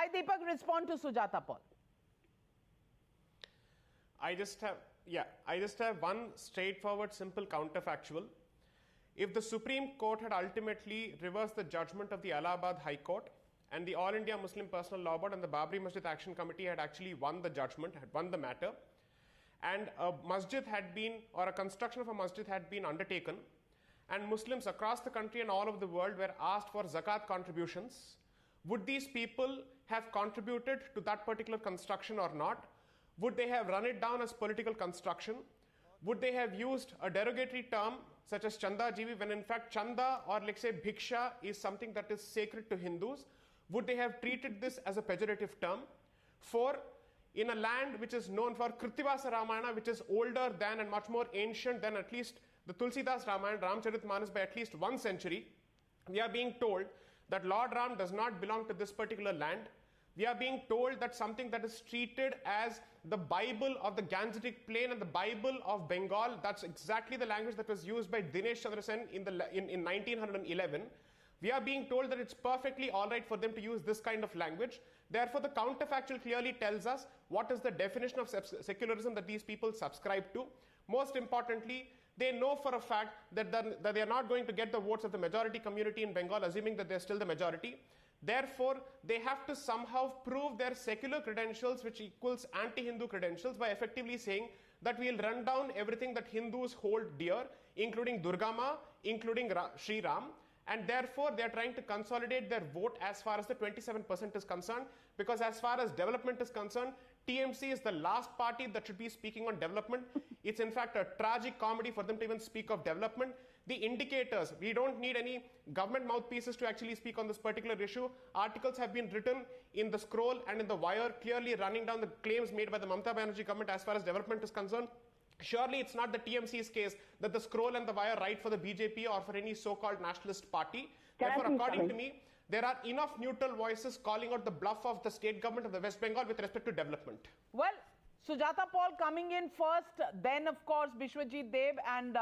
Sai Deepak, respond to Sujata Paul. I just have one straightforward, simple counterfactual. If the Supreme Court had ultimately reversed the judgment of the Allahabad High Court and the All India Muslim Personal Law Board and the Babri Masjid Action Committee had actually won the judgment, had won the matter, and a masjid had been, or a construction of a masjid had been undertaken, and Muslims across the country and all over the world were asked for zakat contributions, would these people have contributed to that particular construction or not? Would they have run it down as political construction? Would they have used a derogatory term such as CHANDAJEEVI when in fact Chanda or let's say Bhiksha is something that is sacred to Hindus? Would they have treated this as a pejorative term? 4. In a land which is known for Kritivasa Ramayana, which is older than and much more ancient than at least the Tulsidas Ramayana, Ramcharitmanas, by at least 1 century, we are being told that Lord Ram does not belong to this particular land. We are being told that something that is treated as the Bible of the Gangetic Plain and the Bible of Bengal, that's exactly the language that was used by Dinesh Chandra Sen in 1911. We are being told that it's perfectly all right for them to use this kind of language. Therefore, the counterfactual clearly tells us what is the definition of secularism that these people subscribe to. Most importantly, they know for a fact that they are not going to get the votes of the majority community in Bengal, assuming that they're still the majority. Therefore, they have to somehow prove their secular credentials, which equals anti-Hindu credentials, by effectively saying that we'll run down everything that Hindus hold dear, including Durga Ma, including Sri Ram. And therefore, they are trying to consolidate their vote as far as the 27% is concerned, because as far as development is concerned, TMC is the last party that should be speaking on development. It's in fact a tragic comedy for them to even speak of development. The indicators, we don't need any government mouthpieces to actually speak on this particular issue. Articles have been written in the Scroll and in the Wire, clearly running down the claims made by the Mamata Banerjee government as far as development is concerned. Surely it's not the TMC's case that the Scroll and the Wire write for the BJP or for any so-called nationalist party. Therefore, according to me, there are enough neutral voices calling out the bluff of the state government of the West Bengal with respect to development. Well, Sujata Paul coming in first, then of course Bishwajit Dev and